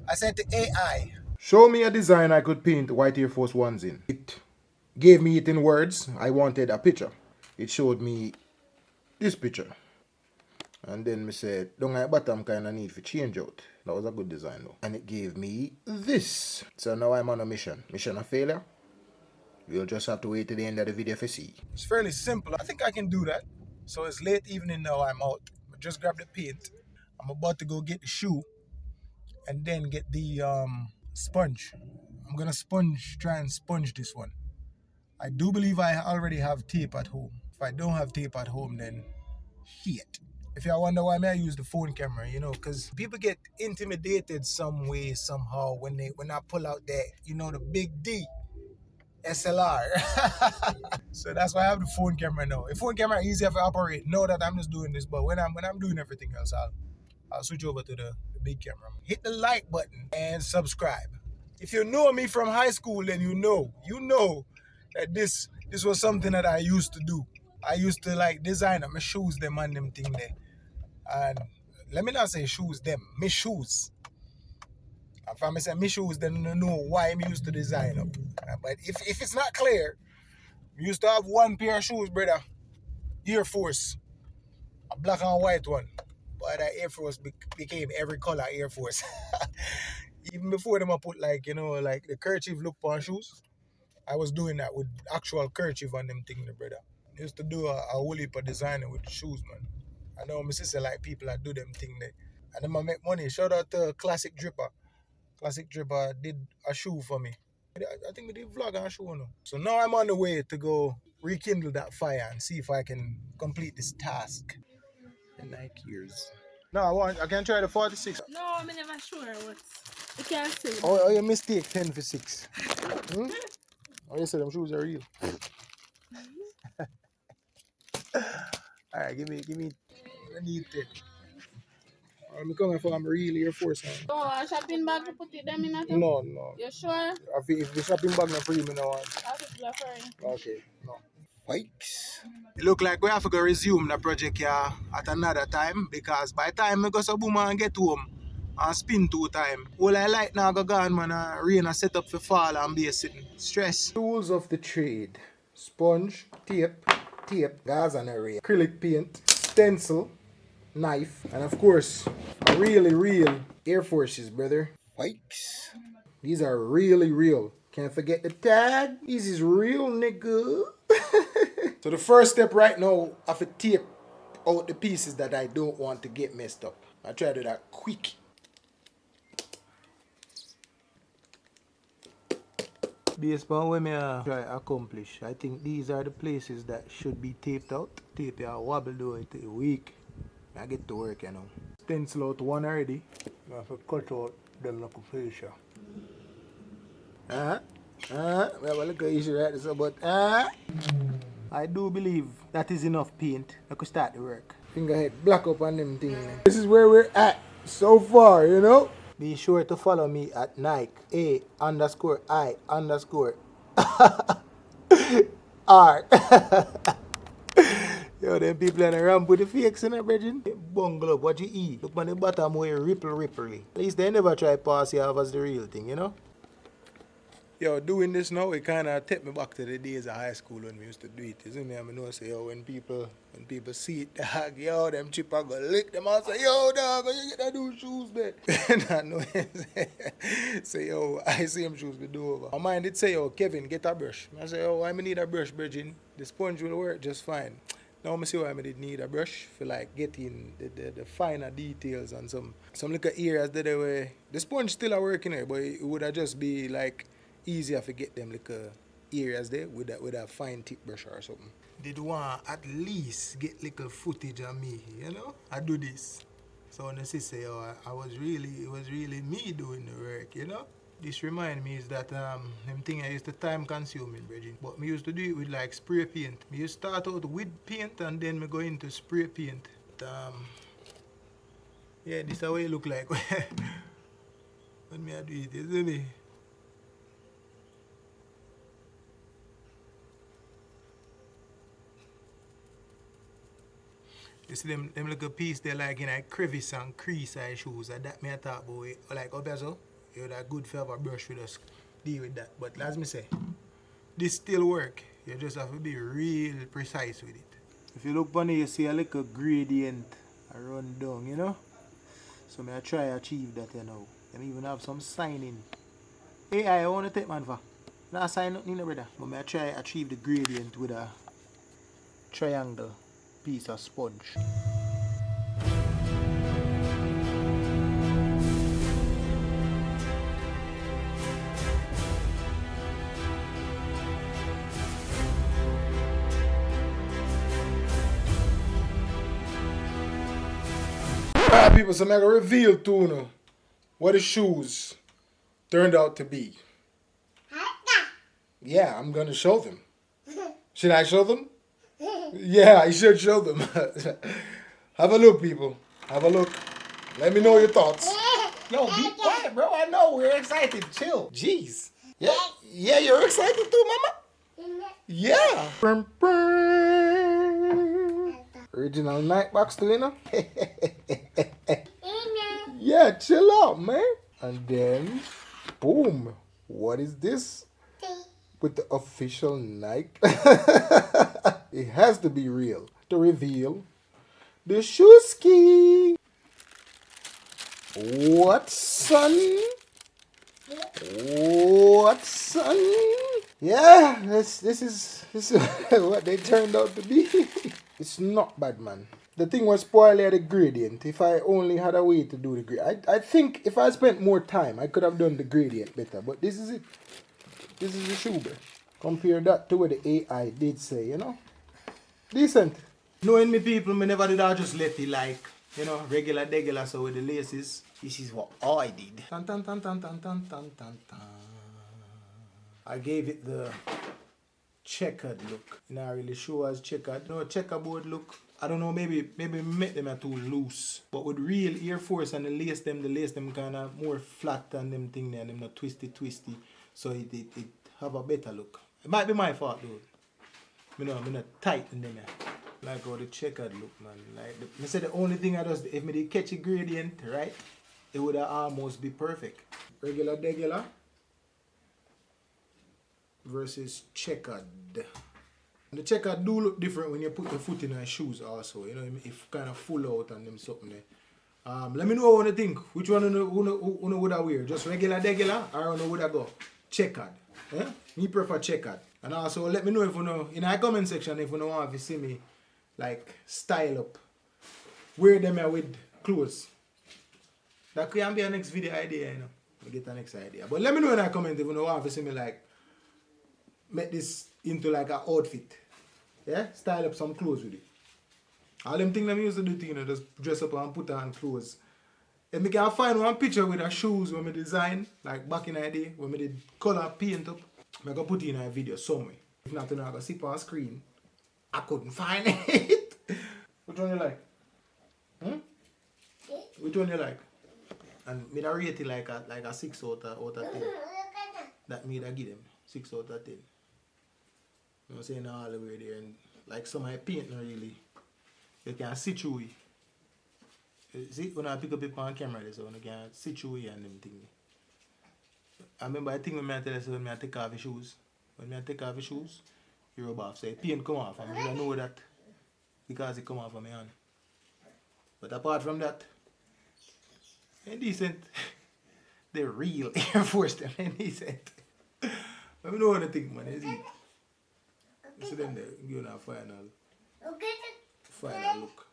I said to AI, show me a design I could paint white Air Force Ones in. It gave me it in words. I wanted a picture. It showed me this picture. And then me said, don't I bottom kind of need to change out. That was a good design though. And it gave me this. So now I'm on a mission. Mission of failure. You'll just have to wait to the end of the video to see. it's fairly simple. I think I can do that. So it's late evening now, I'm out. I just grabbed the paint. I'm about to go get the shoe and then get the sponge. I'm gonna try and sponge this one. I do believe I already have tape at home. If I don't have tape at home, then shit. If you wonder why I use the phone camera, because people get intimidated some way, somehow when I pull out the big D SLR. So that's why I have the phone camera now. The phone camera is easier to operate. Know that I'm just doing this, but when I'm doing everything else, I'll switch over to the big camera. Hit the like button and subscribe. If you know me from high school, then you know that this was something that I used to do. I used to like design up my shoes, them and them thing there. And let me not say shoes, them, my shoes. If I say my shoes, then you know why I used to design up. But if it's not clear, I used to have one pair of shoes, brother. Air Force. A black and white one. But that Air Force became every color Air Force. Even before them I put like the kerchief look on shoes. I was doing that with actual kerchief on them thing, brother. I used to do a whole heap of designing with the shoes, man. I know my sister like people that do them thing there. And then I make money. Shout out to Classic Dripper. Classic Dripper did a shoe for me. I think we did vlog on a shoe now. So now I'm on the way to go rekindle that fire and see if I can complete this task. The Nike years. No, I can try the 46. No, I'm never sure what. You can't see. Oh, your mistake, 10 for 6. Hmm? Oh, you said them shoes are real. Alright, give me, I need 10. I'm coming for a real Air Force. No, a shopping bag to put it them in at No, no. You sure? If the shopping bag not free, me no want. I'll put it for you. Okay, no. Bikes. It look like we have to go resume the project here at another time because by the time I go to boom and get home and spin 2 times, all I like now go gone, man, rain a set up for fall and be sitting. Stress. Tools of the trade. Sponge, tape, gas and array, acrylic paint, stencil, knife, and of course, really real Air Forces, brother. Bikes. These are really real. Can't forget the tag. This is real, nigga. So the first step right now, I have to tape out the pieces that I don't want to get messed up. I try to do that quick. Based on what I try to accomplish, I think these are the places that should be taped out. Tape your wobble though, it take a week. I get to work, Stencil out one already. I have to cut out the local facial. We have a little issue right there, but I do believe that is enough paint. I could start the work. Finger head black up on them things. This is where we're at so far, Be sure to follow me at Nike A_I_. R. Yo, them people in the ramp with the fakes in the bridging. Bungle up, what you eat? Look on the bottom where ripple. At least they never try pass you off as the real thing, Yo, doing this now, it kind of take me back to the days of high school when we used to do it. You see me? I know, say, yo, when people see it, dog, yo, them chipper go lick them out, say, yo, dog, you get that new shoes there. And I know say, yo, I see them shoes be do over. My mind did say, yo, Kevin, get a brush. I say, yo, I need a brush, Bridging. The sponge will work just fine. Now I see why I did need a brush for like getting the finer details and some little areas that way. The sponge still are working there, but it would have just be like easier to get them little areas there with a fine tip brush or something. Did want at least get little footage of me, I do this. So when the sister say, oh, it was really me doing the work, This remind me is that them thing I used to time consuming, Bridging. But me used to do it with like spray paint. Me used to start out with paint and then me go into spray paint. But, yeah, this is how it look like when me I do it, isn't it? You see them little piece they like in a crevice and crease size shoes and that me I talk about it. Like up here so. you're that good for have a brush with us deal with that. But as me say, this still work. You just have to be real precise with it. If you look on it, you see a little gradient run down, you know? So I try achieve that, you know. And even have some signing. AI, I want to take man for. Not sign nothing, brother. But I try achieve the gradient with a triangle piece of sponge. Alright, people, so I'm going to reveal to you what the shoes turned out to be. Yeah, I'm going to show them. Should I show them? Yeah, I should show them. Have a look, people. Have a look. Let me know your thoughts. Yo, be quiet, bro. I know we're excited. Chill. Jeez. Yeah, yeah, you're excited too, mama? Yeah. Original night box too, you know? Yeah, chill out, man. And then, boom. What is this? With the official Nike. It has to be real to reveal the shoe ski. What, son? What, son? Yeah, this is what they turned out to be. It's not bad, man. The thing was spoiling the gradient. If I only had a way to do the gradient. I think if I spent more time, I could have done the gradient better. But this is it. This is the shoe, bro. Compare that to what the AI did say, you know? Decent. Knowing me people, me never did I just let it like, you know, regular, so with the laces. This is what I did. Tan, tan, tan, tan, tan, tan, tan, tan, tan. I gave it the checkered look. Not really sure as checkered. No, checkerboard look. I don't know, maybe make them a too loose. But with real Air Force and the lace them kind of more flat than them thing there, and them not twisty. So it have a better look. It might be my fault though. I'm not tight in them. Like how the checkered look, man. Like I said, the only thing I does, if me did catch a gradient, right, it would almost be perfect. Regular versus checkered. And the checkered do look different when you put your foot in your shoes also. You know, if kind of full out and them something there. Let me know what you think. Which one you would I wear? Just regular or you would I go checkered? Yeah? Me prefer checkered. And also let me know if you know in the comment section if you know want to see me like style up. Wear them here with clothes. That can be a next video idea, you know. We get the next idea. But let me know in the comment if you know want to see me like make this into like an outfit. Yeah? Style up some clothes with it. All them things I used to do, you know, just dress up and put on clothes. If I can find one picture with the shoes when I design, like back in the day, when I did color paint up, I can put it in a video somewhere. If not, then I can see on screen. I couldn't find it. Which one you like? Which one you like? And me rate it like a 6 out of 10. That me that give them 6 out of 10. You know, saying all the way there, and like some of my paint not really. You can see through it. See, when I pick up it on camera, so you can see through it and them things. I remember I think when I tell you, so when I take off the shoes, you rub off. So the paint come off, and you don't know that because it come off of my hand. But apart from that, they're decent. They're real Air Force, them decent. Let me know what I think, man. Is it? So then they give you a final look.